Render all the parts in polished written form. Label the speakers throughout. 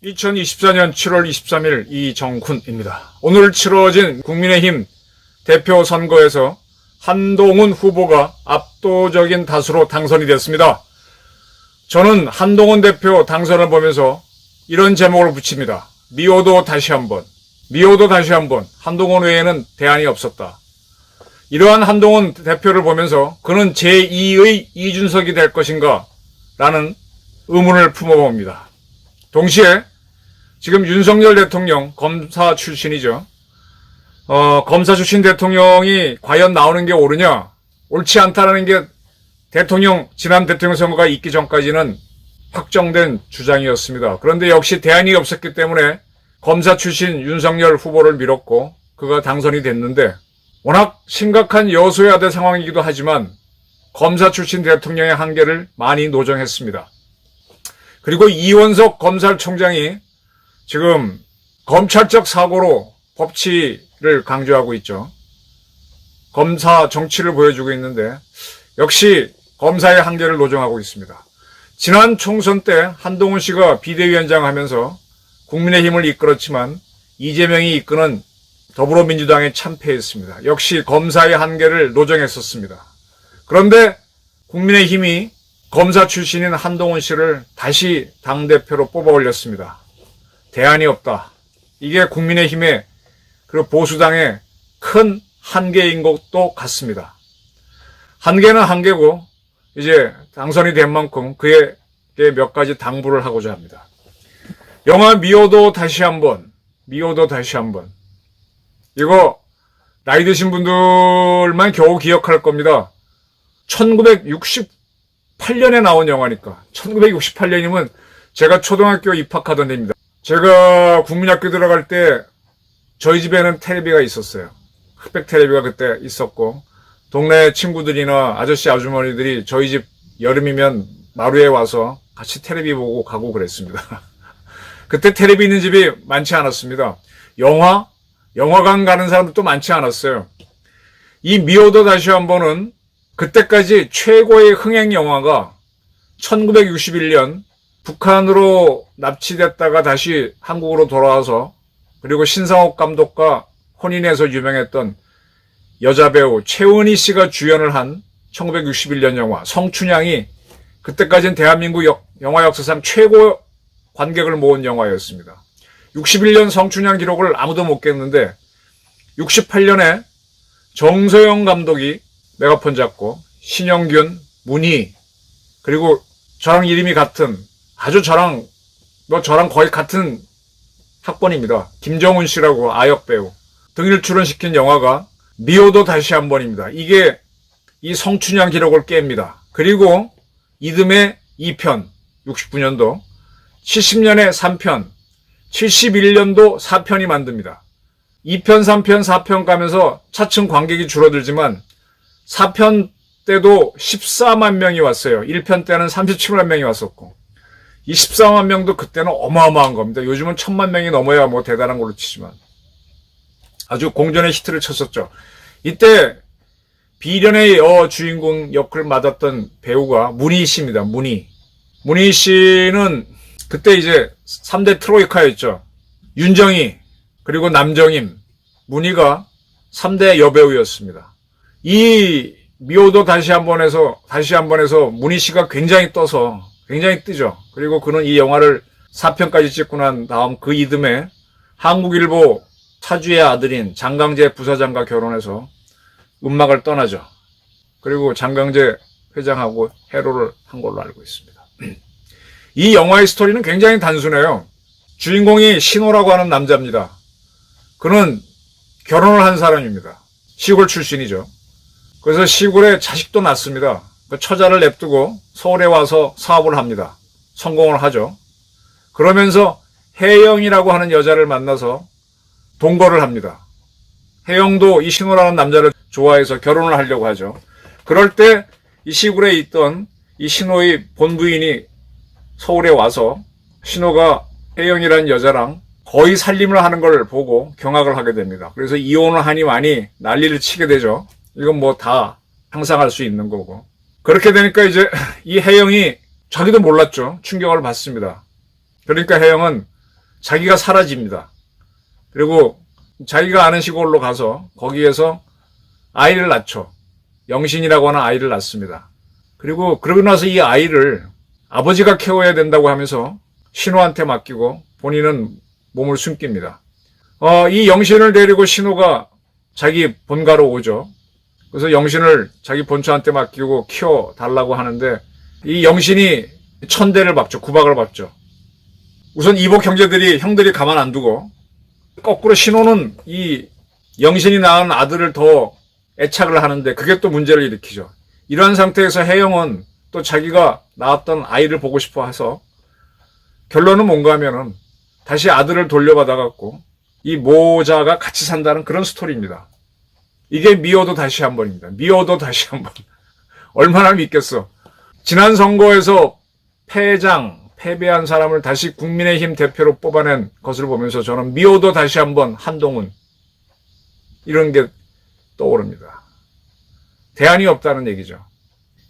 Speaker 1: (2024년 7월 23일) 이정훈입니다. 오늘 치러진 국민의힘 대표 선거에서 한동훈 후보가 압도적인 다수로 당선이 됐습니다. 저는 한동훈 대표 당선을 보면서 이런 제목을 붙입니다. 미워도 다시 한번. 미워도 다시 한번. 한동훈 외에는 대안이 없었다. 이러한 한동훈 대표를 보면서 그는 제2의 이준석이 될 것인가? 라는 의문을 품어봅니다. 동시에 지금 윤석열 대통령 검사 출신이죠. 검사 출신 대통령이 과연 나오는 게 옳으냐? 옳지 않다라는 게 지난 대통령 선거가 있기 전까지는 확정된 주장이었습니다. 그런데 역시 대안이 없었기 때문에 검사 출신 윤석열 후보를 밀었고 그가 당선이 됐는데 워낙 심각한 여소야대 상황이기도 하지만 검사 출신 대통령의 한계를 많이 노정했습니다. 그리고 이원석 검찰총장이 지금 검찰적 사고로 법치를 강조하고 있죠. 검사 정치를 보여주고 있는데 역시 검사의 한계를 노정하고 있습니다. 지난 총선 때 한동훈 씨가 비대위원장 하면서 국민의힘을 이끌었지만 이재명이 이끄는 더불어민주당에 참패했습니다. 역시 검사의 한계를 노정했었습니다. 그런데 국민의힘이 검사 출신인 한동훈 씨를 다시 당대표로 뽑아 올렸습니다. 대안이 없다. 이게 국민의힘의 그리고 보수당의 큰 한계인 것도 같습니다. 한계는 한계고 이제 당선이 된 만큼 그에게 몇 가지 당부를 하고자 합니다. 영화 미워도 다시 한번. 이거 나이 드신 분들만 겨우 기억할 겁니다. 1968년에 나온 영화니까. 1968년이면 제가 초등학교 입학하던 해입니다. 제가 국민학교 들어갈 때 저희 집에는 텔레비가 있었어요. 흑백 텔레비가 그때 있었고 동네 친구들이나 아저씨 아주머니들이 저희 집 여름이면 마루에 와서 같이 텔레비 보고 가고 그랬습니다. 그때 텔레비 있는 집이 많지 않았습니다. 영화관 가는 사람들도 많지 않았어요. 이 미워도 다시 한번은 그때까지 최고의 흥행 영화가 1961년 북한으로 납치됐다가 다시 한국으로 돌아와서 그리고 신상옥 감독과 혼인해서 유명했던 여자 배우 최은희 씨가 주연을 한 1961년 영화 성춘향이 그때까지는 대한민국 영화 역사상 최고 관객을 모은 영화였습니다. 61년 성춘향 기록을 아무도 못 깼는데 68년에 정서영 감독이 메가폰 잡고 신영균, 문희 그리고 저랑 이름이 같은 저랑 거의 같은 학번입니다. 김정훈 씨라고 아역 배우 등일 출연시킨 영화가 미워도 다시 한번입니다. 이게 이 성춘향 기록을 깹니다. 그리고 이듬해 2편 69년도 70년에 3편 71년도 4편이 만듭니다. 2편 3편 4편 가면서 차츰 관객이 줄어들지만 4편 때도 14만 명이 왔어요. 1편 때는 37만 명이 왔었고 24만 명도 그때는 어마어마한 겁니다. 요즘은 1000만 명이 넘어야 뭐 대단한 걸로 치지만 아주 공전의 히트를 쳤었죠. 이때 비련의 주인공 역을 맡았던 배우가 문희 씨입니다. 문희 씨는 그때 이제 3대 트로이카였죠. 윤정희 그리고 남정임 문희가 3대 여배우였습니다. 이 미워도 다시 한번에서 문희 씨가 굉장히 뜨죠. 그리고 그는 이 영화를 4편까지 찍고 난 다음 그 이듬해 한국일보 사주의 아들인 장강재 부사장과 결혼해서 음악을 떠나죠. 그리고 장강재 회장하고 해로를 한 걸로 알고 있습니다. 이 영화의 스토리는 굉장히 단순해요. 주인공이 신호라고 하는 남자입니다. 그는 결혼을 한 사람입니다. 시골 출신이죠. 그래서 시골에 자식도 낳습니다. 그 처자를 냅두고 서울에 와서 사업을 합니다. 성공을 하죠. 그러면서 혜영이라고 하는 여자를 만나서 동거를 합니다. 혜영도 이 신호라는 남자를 좋아해서 결혼을 하려고 하죠. 그럴 때 이 시골에 있던 이 신호의 본부인이 서울에 와서 신호가 혜영이라는 여자랑 거의 살림을 하는 걸 보고 경악을 하게 됩니다. 그래서 이혼을 하니 많이 난리를 치게 되죠. 이건 뭐 다 상상할 수 있는 거고. 그렇게 되니까 이제 이 혜영이 자기도 몰랐죠. 충격을 받습니다. 그러니까 혜영은 자기가 사라집니다. 그리고 자기가 아는 시골로 가서 거기에서 아이를 낳죠. 영신이라고 하는 아이를 낳습니다. 그리고 그러고 나서 이 아이를 아버지가 키워야 된다고 하면서 신호한테 맡기고 본인은 몸을 숨깁니다. 이 영신을 데리고 신호가 자기 본가로 오죠. 그래서 영신을 자기 본처한테 맡기고 키워달라고 하는데 이 영신이 천대를 밟죠. 구박을 밟죠. 우선 이복 형들이 가만 안 두고 거꾸로 신호는 이 영신이 낳은 아들을 더 애착을 하는데 그게 또 문제를 일으키죠. 이러한 상태에서 혜영은 또 자기가 낳았던 아이를 보고 싶어 해서 결론은 뭔가 하면은 다시 아들을 돌려받아갖고 이 모자가 같이 산다는 그런 스토리입니다. 이게 미워도 다시 한 번입니다. 미워도 다시 한 번. 얼마나 믿겠어. 지난 선거에서 패배한 사람을 다시 국민의힘 대표로 뽑아낸 것을 보면서 저는 미워도 다시 한 번 한동훈 이런 게 떠오릅니다. 대안이 없다는 얘기죠.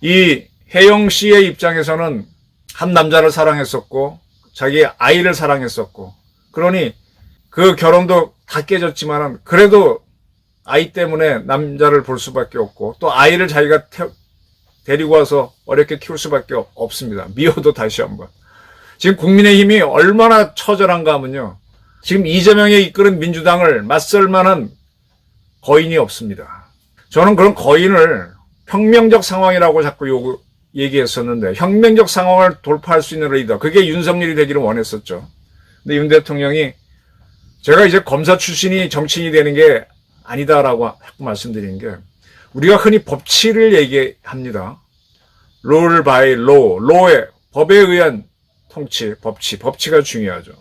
Speaker 1: 이 혜영 씨의 입장에서는 한 남자를 사랑했었고 자기 아이를 사랑했었고 그러니 그 결혼도 다 깨졌지만은 그래도 아이 때문에 남자를 볼 수밖에 없고 또 아이를 자기가 데리고 와서 어렵게 키울 수밖에 없습니다. 미워도 다시 한번. 지금 국민의힘이 얼마나 처절한가 하면요. 지금 이재명이 이끄는 민주당을 맞설 만한 거인이 없습니다. 저는 그런 거인을 혁명적 상황이라고 자꾸 얘기했었는데 혁명적 상황을 돌파할 수 있는 리더 그게 윤석열이 되기를 원했었죠. 근데 윤 대통령이 제가 이제 검사 출신이 정치인이 되는 게 아니다라고 자꾸 말씀드리는 게 우리가 흔히 법치를 얘기합니다. rule by law, law의 법에 의한 통치, 법치가 중요하죠.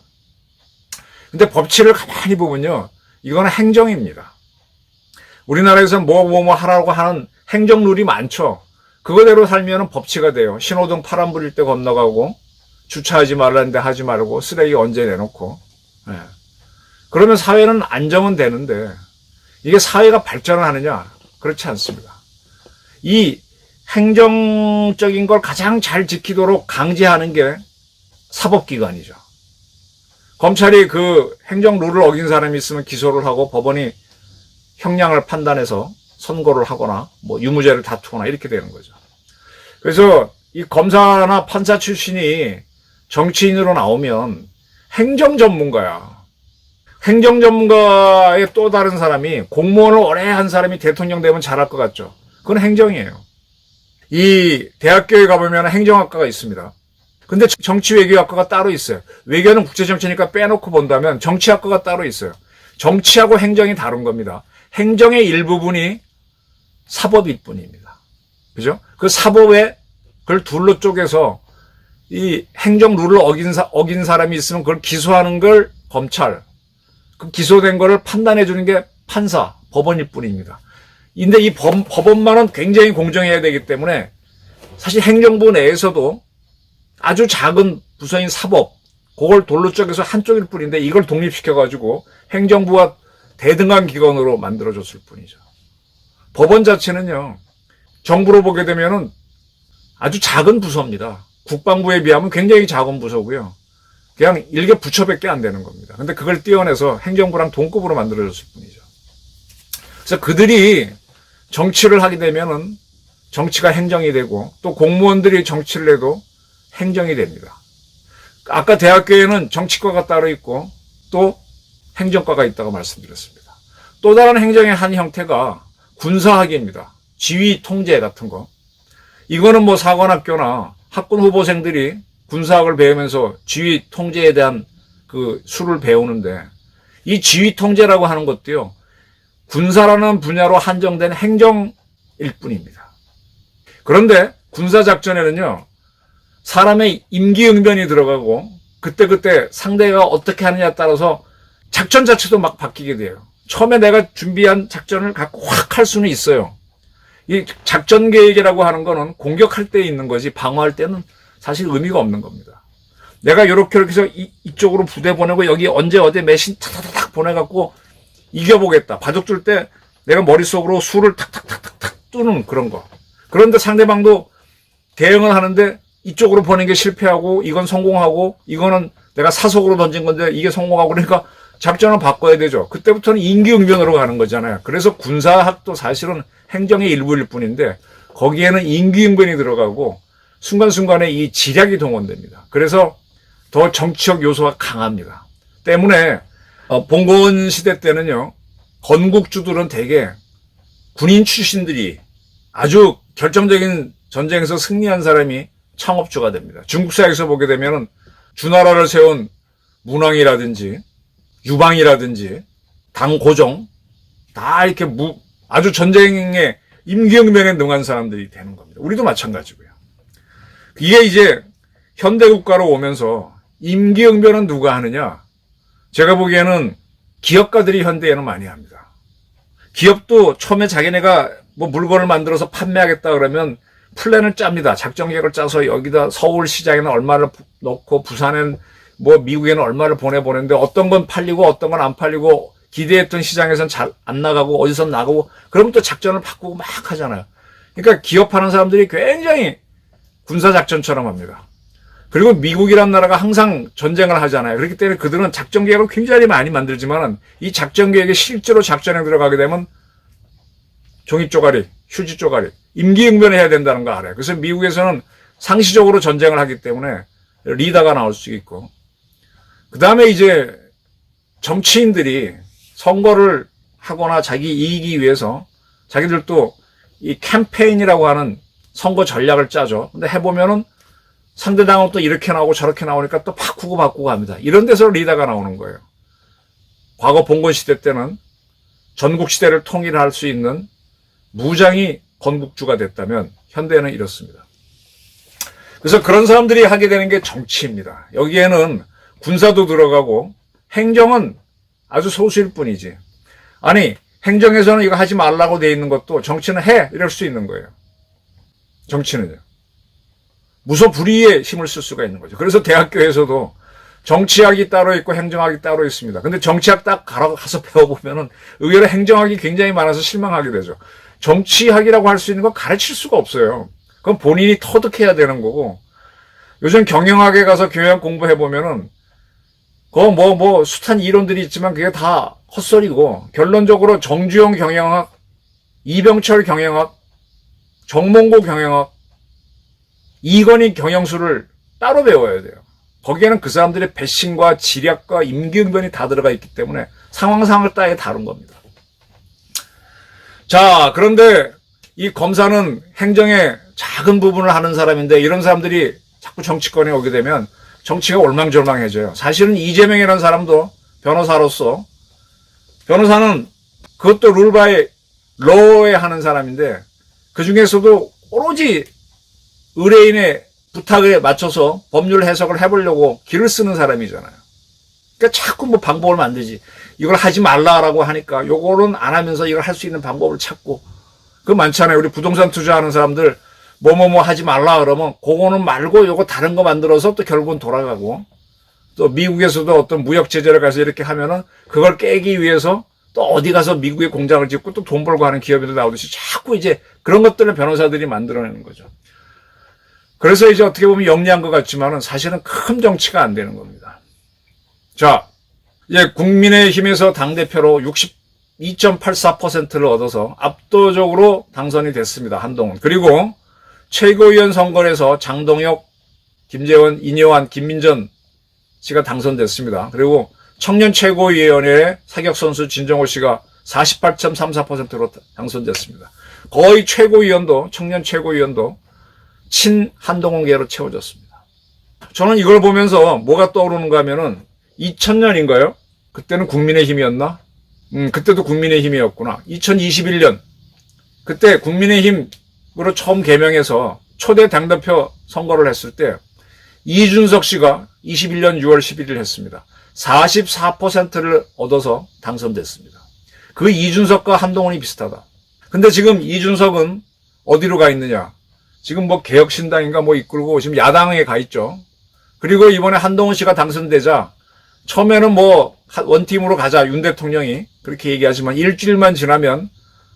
Speaker 1: 근데 법치를 가만히 보면요. 이거는 행정입니다. 우리나라에서 뭐 하라고 하는 행정룰이 많죠. 그거대로 살면 법치가 돼요. 신호등 파란 불일 때 건너가고 주차하지 말라는데 하지 말고 쓰레기 언제 내놓고. 네. 그러면 사회는 안정은 되는데 이게 사회가 발전을 하느냐? 그렇지 않습니다. 이 행정적인 걸 가장 잘 지키도록 강제하는 게 사법기관이죠. 검찰이 그 행정 룰을 어긴 사람이 있으면 기소를 하고 법원이 형량을 판단해서 선고를 하거나 뭐 유무죄를 다투거나 이렇게 되는 거죠. 그래서 이 검사나 판사 출신이 정치인으로 나오면 행정 전문가야. 행정 전문가의 또 다른 사람이 공무원을 오래 한 사람이 대통령 되면 잘할 것 같죠. 그건 행정이에요. 이 대학교에 가보면 행정학과가 있습니다. 근데 정치외교학과가 따로 있어요. 외교는 국제정치니까 빼놓고 본다면 정치학과가 따로 있어요. 정치하고 행정이 다른 겁니다. 행정의 일부분이 사법일 뿐입니다. 그죠? 그 사법에 그걸 둘로 쪼개서 이 행정 룰을 어긴 사람이 있으면 그걸 기소하는 걸 검찰, 그 기소된 거를 판단해 주는 게 판사, 법원일 뿐입니다. 근데 이 법원만은 굉장히 공정해야 되기 때문에 사실 행정부 내에서도 아주 작은 부서인 사법, 그걸 돌로 쪼개서 한쪽일 뿐인데 이걸 독립시켜가지고 행정부와 대등한 기관으로 만들어줬을 뿐이죠. 법원 자체는요, 정부로 보게 되면은 아주 작은 부서입니다. 국방부에 비하면 굉장히 작은 부서고요. 그냥 일개 부처밖에 안 되는 겁니다. 근데 그걸 떼어내서 행정부랑 동급으로 만들어줬을 뿐이죠. 그래서 그들이 정치를 하게 되면은 정치가 행정이 되고 또 공무원들이 정치를 해도 행정이 됩니다. 아까 대학교에는 정치과가 따로 있고 또 행정과가 있다고 말씀드렸습니다. 또 다른 행정의 한 형태가 군사학위입니다. 지휘 통제 같은 거. 이거는 뭐 사관학교나 학군 후보생들이 군사학을 배우면서 지휘 통제에 대한 그 수를 배우는데 이 지휘 통제라고 하는 것도요. 군사라는 분야로 한정된 행정일 뿐입니다. 그런데 군사작전에는요. 사람의 임기응변이 들어가고 그때그때 상대가 어떻게 하느냐에 따라서 작전 자체도 막 바뀌게 돼요. 처음에 내가 준비한 작전을 갖고 확 할 수는 있어요. 이 작전 계획이라고 하는 거는 공격할 때 있는 거지 방어할 때는 사실 의미가 없는 겁니다. 내가 이렇게 해서 이쪽으로 부대 보내고 여기 언제 어디 매신 탁탁탁 보내갖고 이겨보겠다. 바둑 둘 때 내가 머릿속으로 수를 탁탁탁탁탁 뜨는 그런 거. 그런데 상대방도 대응을 하는데 이쪽으로 보낸 게 실패하고 이건 성공하고 이거는 내가 사속으로 던진 건데 이게 성공하고 그러니까 작전을 바꿔야 되죠. 그때부터는 임기응변으로 가는 거잖아요. 그래서 군사학도 사실은 행정의 일부일 뿐인데 거기에는 임기응변이 들어가고 순간순간에 이 지략이 동원됩니다. 그래서 더 정치적 요소가 강합니다. 때문에 봉건 시대 때는요. 건국주들은 대개 군인 출신들이 아주 결정적인 전쟁에서 승리한 사람이 창업주가 됩니다. 중국사에서 보게 되면은 주나라를 세운 문왕이라든지 유방이라든지 당고종 다 이렇게 아주 전쟁에 임기응변에 능한 사람들이 되는 겁니다. 우리도 마찬가지고요. 이게 이제 현대국가로 오면서 임기응변은 누가 하느냐? 제가 보기에는 기업가들이 현대에는 많이 합니다. 기업도 처음에 자기네가 뭐 물건을 만들어서 판매하겠다 그러면 플랜을 짭니다. 작전 계획을 짜서 여기다 서울 시장에는 얼마를 넣고 부산엔 뭐 미국에는 얼마를 보내보는데 어떤 건 팔리고 어떤 건 안 팔리고 기대했던 시장에선 잘 안 나가고 어디선 나가고 그러면 또 작전을 바꾸고 막 하잖아요. 그러니까 기업하는 사람들이 굉장히 군사작전처럼 합니다. 그리고 미국이란 나라가 항상 전쟁을 하잖아요. 그렇기 때문에 그들은 작전 계획을 굉장히 많이 만들지만 이 작전 계획에 실제로 작전에 들어가게 되면 종이 쪼가리, 휴지 쪼가리, 임기응변해야 된다는 거 알아요. 그래서 미국에서는 상시적으로 전쟁을 하기 때문에 리더가 나올 수 있고 그 다음에 이제 정치인들이 선거를 하거나 자기 이익이 위해서 자기들도 이 캠페인이라고 하는 선거 전략을 짜죠. 근데 해보면은 상대당은 또 이렇게 나오고 저렇게 나오니까 또 바꾸고 합니다. 이런 데서 리더가 나오는 거예요. 과거 봉건 시대 때는 전국 시대를 통일할 수 있는 무장이 건국주가 됐다면 현대는 이렇습니다. 그래서 그런 사람들이 하게 되는 게 정치입니다. 여기에는 군사도 들어가고 행정은 아주 소수일 뿐이지. 아니 행정에서는 이거 하지 말라고 돼 있는 것도 정치는 해 이럴 수 있는 거예요. 정치는요. 무소불위의 힘을 쓸 수가 있는 거죠. 그래서 대학교에서도 정치학이 따로 있고 행정학이 따로 있습니다. 근데 정치학 딱 가서 배워보면은 의외로 행정학이 굉장히 많아서 실망하게 되죠. 정치학이라고 할 수 있는 거 가르칠 수가 없어요. 그건 본인이 터득해야 되는 거고 요즘 경영학에 가서 경영 공부해보면은 그거 숱한 이론들이 있지만 그게 다 헛소리고 결론적으로 정주영 경영학, 이병철 경영학, 정몽고 경영학, 이건희 경영수를 따로 배워야 돼요. 거기에는 그 사람들의 배신과 지략과 임기응변이 다 들어가 있기 때문에 상황상을 따에 다른 겁니다. 자, 그런데 이 검사는 행정의 작은 부분을 하는 사람인데 이런 사람들이 자꾸 정치권에 오게 되면 정치가 올망졸망해져요. 사실은 이재명이라는 사람도 변호사로서 변호사는 그것도 룰바이 로에 하는 사람인데 그 중에서도 오로지 의뢰인의 부탁에 맞춰서 법률 해석을 해보려고 길을 쓰는 사람이잖아요. 그러니까 자꾸 뭐 방법을 만들지. 이걸 하지 말라라고 하니까 요거는 안 하면서 이걸 할 수 있는 방법을 찾고 그거 많잖아요. 우리 부동산 투자하는 사람들 뭐뭐뭐 하지 말라 그러면 그거는 말고 요거 다른 거 만들어서 또 결국은 돌아가고 또 미국에서도 어떤 무역 제재를 가서 이렇게 하면은 그걸 깨기 위해서 또 어디 가서 미국에 공장을 짓고 또 돈 벌고 하는 기업들이 나오듯이 자꾸 이제 그런 것들을 변호사들이 만들어내는 거죠. 그래서 이제 어떻게 보면 영리한 것 같지만은 사실은 큰 정치가 안 되는 겁니다. 자, 이제 국민의힘에서 당대표로 62.84%를 얻어서 압도적으로 당선이 됐습니다. 한동훈. 그리고 최고위원 선거에서 장동혁, 김재원, 인효한, 김민전 씨가 당선됐습니다. 그리고 청년 최고위원회 사격선수 진정호 씨가 48.34%로 당선됐습니다. 거의 최고위원도, 청년 최고위원도 친 한동훈계로 채워졌습니다. 저는 이걸 보면서 뭐가 떠오르는가 하면은 2000년인가요? 그때는 국민의힘이었나? 그때도 국민의힘이었구나. 2021년. 그때 국민의힘으로 처음 개명해서 초대 당대표 선거를 했을 때 이준석 씨가 21년 6월 11일 했습니다. 44%를 얻어서 당선됐습니다. 그 이준석과 한동훈이 비슷하다. 근데 지금 이준석은 어디로 가 있느냐? 지금 뭐 개혁신당인가 뭐 이끌고 지금 야당에 가 있죠. 그리고 이번에 한동훈 씨가 당선되자 처음에는 뭐 원팀으로 가자 윤 대통령이 그렇게 얘기하지만 일주일만 지나면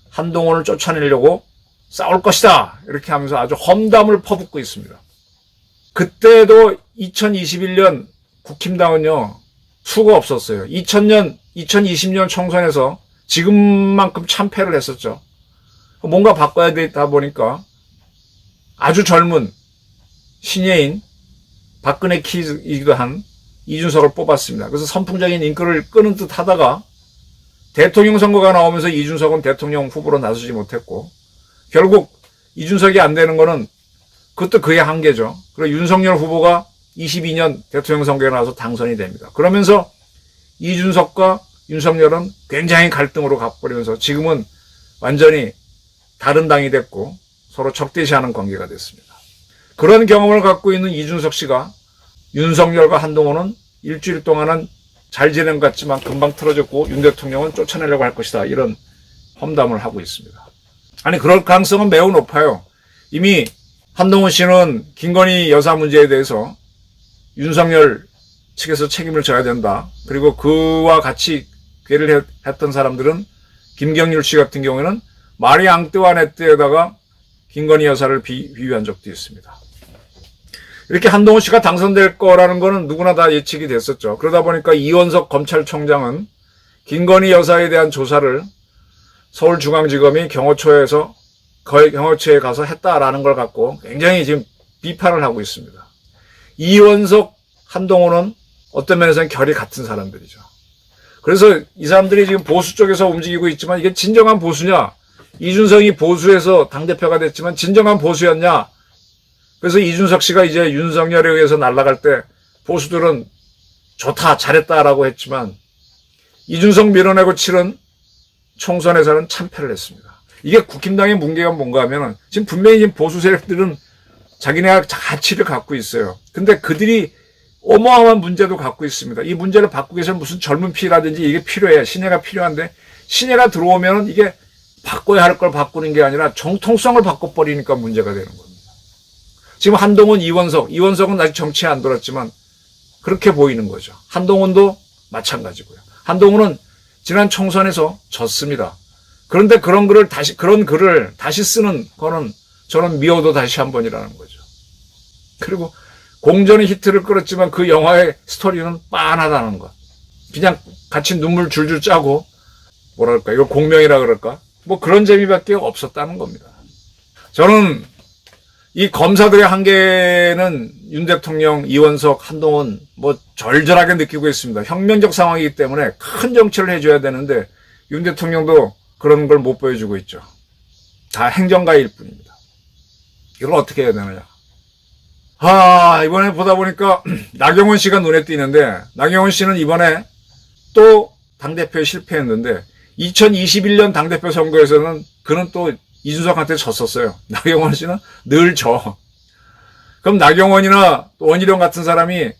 Speaker 1: 한동훈을 쫓아내려고 싸울 것이다 이렇게 하면서 아주 험담을 퍼붓고 있습니다. 그때도 2021년 국힘당은요 수가 없었어요. 2020년 총선에서 지금만큼 참패를 했었죠. 뭔가 바꿔야 되다 보니까 아주 젊은 신예인 박근혜 키이기도 한 이준석을 뽑았습니다. 그래서 선풍적인 인기를 끄는 듯 하다가 대통령 선거가 나오면서 이준석은 대통령 후보로 나서지 못했고 결국 이준석이 안 되는 거는 그것도 그의 한계죠. 그리고 윤석열 후보가 22년 대통령 선거에 나와서 당선이 됩니다. 그러면서 이준석과 윤석열은 굉장히 갈등으로 가버리면서 지금은 완전히 다른 당이 됐고 서로 적대시하는 관계가 됐습니다. 그런 경험을 갖고 있는 이준석 씨가 윤석열과 한동훈은 일주일 동안은 잘 지낸 것 같지만 금방 틀어졌고 윤 대통령은 쫓아내려고 할 것이다. 이런 험담을 하고 있습니다. 아니 그럴 가능성은 매우 높아요. 이미 한동훈 씨는 김건희 여사 문제에 대해서 윤석열 측에서 책임을 져야 된다. 그리고 그와 같이 괴를 했던 사람들은 김경률 씨 같은 경우에는 마리 앙뚜아네트에다가 김건희 여사를 비유한 적도 있습니다. 이렇게 한동훈 씨가 당선될 거라는 거는 누구나 다 예측이 됐었죠. 그러다 보니까 이원석 검찰총장은 김건희 여사에 대한 조사를 서울중앙지검이 경호처에 가서 했다라는 걸 갖고 굉장히 지금 비판을 하고 있습니다. 이원석, 한동훈은 어떤 면에서는 결이 같은 사람들이죠. 그래서 이 사람들이 지금 보수 쪽에서 움직이고 있지만 이게 진정한 보수냐? 이준석이 보수에서 당대표가 됐지만 진정한 보수였냐? 그래서 이준석 씨가 이제 윤석열에 의해서 날아갈 때 보수들은 좋다, 잘했다라고 했지만 이준석 밀어내고 치른 총선에서는 참패를 했습니다. 이게 국힘당의 문제가 뭔가 하면은 지금 분명히 지금 보수 세력들은 자기네가 가치를 갖고 있어요. 근데 그들이 어마어마한 문제도 갖고 있습니다. 이 문제를 바꾸기 위해서는 무슨 젊은 피라든지 이게 필요해. 신예가 필요한데 신예가 들어오면은 이게 바꿔야 할 걸 바꾸는 게 아니라 정통성을 바꿔버리니까 문제가 되는 겁니다. 지금 한동훈, 이원석은 아직 정치에 안 돌았지만 그렇게 보이는 거죠. 한동훈도 마찬가지고요. 한동훈은 지난 총선에서 졌습니다. 그런데 그런 글을 다시 쓰는 거는 저는 미워도 다시 한 번이라는 거죠. 그리고 공전의 히트를 끌었지만 그 영화의 스토리는 빤하다는 것. 그냥 같이 눈물 줄줄 짜고 뭐랄까 이거 공명이라 그럴까? 뭐 그런 재미밖에 없었다는 겁니다. 저는 이 검사들의 한계는 윤 대통령, 이원석, 한동훈 뭐 절절하게 느끼고 있습니다. 혁명적 상황이기 때문에 큰 정치를 해줘야 되는데 윤 대통령도 그런 걸 못 보여주고 있죠. 다 행정가일 뿐입니다. 이걸 어떻게 해야 되느냐. 이번에 보다 보니까 나경원 씨가 눈에 띄는데 나경원 씨는 이번에 또 당대표에 실패했는데 2021년 당대표 선거에서는 그는 또 이준석한테 졌었어요. 나경원 씨는 늘 져. 그럼 나경원이나 원희룡 같은 사람이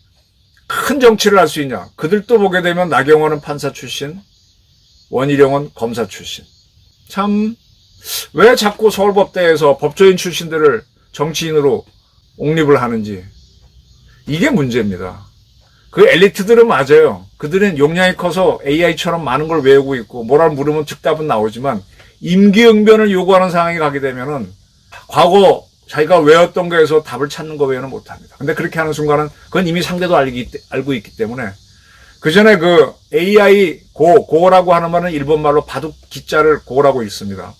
Speaker 1: 큰 정치를 할 수 있냐? 그들도 보게 되면 나경원은 판사 출신, 원희룡은 검사 출신. 참, 왜 자꾸 서울법대에서 법조인 출신들을 정치인으로 옹립을 하는지. 이게 문제입니다. 그 엘리트들은 맞아요. 그들은 용량이 커서 AI처럼 많은 걸 외우고 있고 뭐라고 물으면 즉답은 나오지만 임기응변을 요구하는 상황에 가게 되면은 과거 자기가 외웠던 거에서 답을 찾는 거 외에는 못합니다. 근데 그렇게 하는 순간은 그건 이미 상대도 알고 있기 때문에 그 전에 그 AI 고라고 하는 말은 일본말로 바둑 기자를 고라고 읽습니다.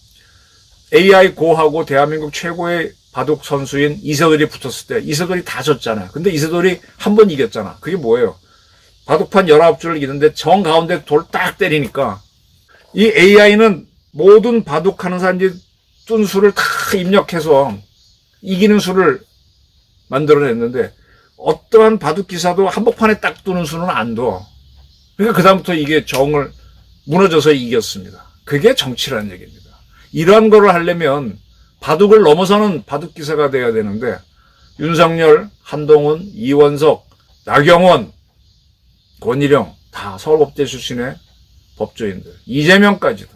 Speaker 1: AI 고하고 대한민국 최고의 바둑 선수인 이세돌이 붙었을 때 이세돌이 다 졌잖아요. 근데 이세돌이 한 번 이겼잖아. 그게 뭐예요? 바둑판 19줄을 이기는데 정 가운데 돌 딱 때리니까 이 AI는 모든 바둑하는 사람들이 뜬 수를 다 입력해서 이기는 수를 만들어냈는데 어떠한 바둑 기사도 한복판에 딱 두는 수는 안 둬. 그러니까 그다음부터 이게 정을 무너져서 이겼습니다. 그게 정치라는 얘기입니다. 이러한 거를 하려면 바둑을 넘어서는 바둑 기사가 돼야 되는데 윤석열, 한동훈, 이원석, 나경원, 권일영 다 서울법대 출신의 법조인들, 이재명까지도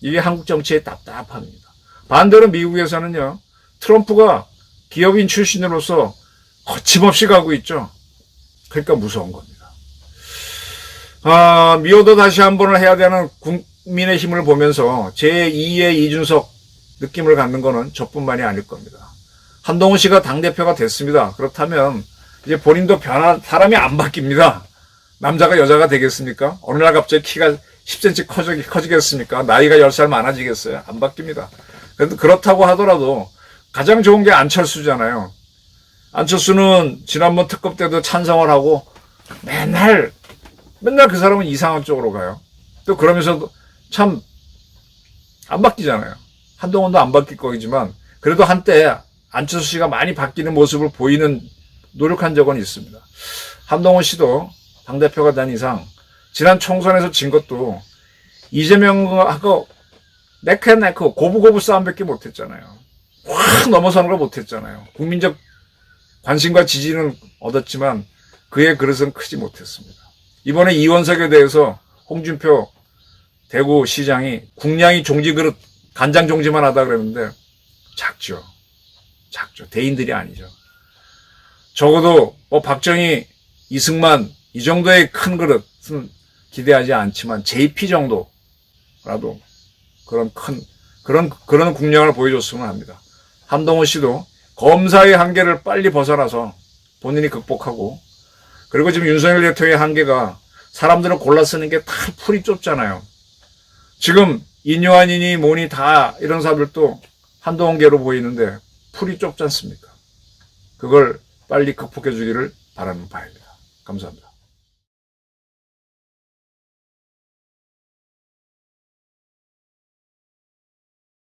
Speaker 1: 이게 한국 정치의 답답함입니다. 반대로 미국에서는요 트럼프가 기업인 출신으로서 거침없이 가고 있죠. 그러니까 무서운 겁니다. 미워도 다시 한 번을 해야 되는 국민의힘을 보면서 제2의 이준석 느낌을 갖는 거는 저뿐만이 아닐 겁니다. 한동훈 씨가 당대표가 됐습니다. 그렇다면 이제 본인도 사람이 안 바뀝니다. 남자가 여자가 되겠습니까? 어느 날 갑자기 키가 10cm 커지겠습니까? 나이가 10살 많아지겠어요? 안 바뀝니다. 그렇다고 하더라도 가장 좋은 게 안철수잖아요. 안철수는 지난번 특검 때도 찬성을 하고 맨날 그 사람은 이상한 쪽으로 가요. 또 그러면서도 참 안 바뀌잖아요. 한동훈도 안 바뀔 거이지만 그래도 한때 안철수 씨가 많이 바뀌는 모습을 노력한 적은 있습니다. 한동훈 씨도 당대표가 된 이상 지난 총선에서 진 것도 이재명하고 네크앤네크 고부고부 싸움밖에 못했잖아요. 확 넘어서는 걸 못했잖아요. 국민적 관심과 지지는 얻었지만 그의 그릇은 크지 못했습니다. 이번에 이원석에 대해서 홍준표 대구시장이 국량이 종지 그릇 간장 종지만 하다 그랬는데 작죠. 대인들이 아니죠. 적어도 박정희, 이승만 이 정도의 큰 그릇은 기대하지 않지만 JP 정도라도 그런 국량을 보여줬으면 합니다. 한동훈 씨도 검사의 한계를 빨리 벗어나서 본인이 극복하고, 그리고 지금 윤석열 대통령의 한계가 사람들을 골라 쓰는 게 다 풀이 좁잖아요. 지금 인요한이니 뭐니 다 이런 사람들도 한동훈계로 보이는데 풀이 좁지 않습니까? 그걸 빨리 극복해 주기를 바라는 바입니다. 감사합니다.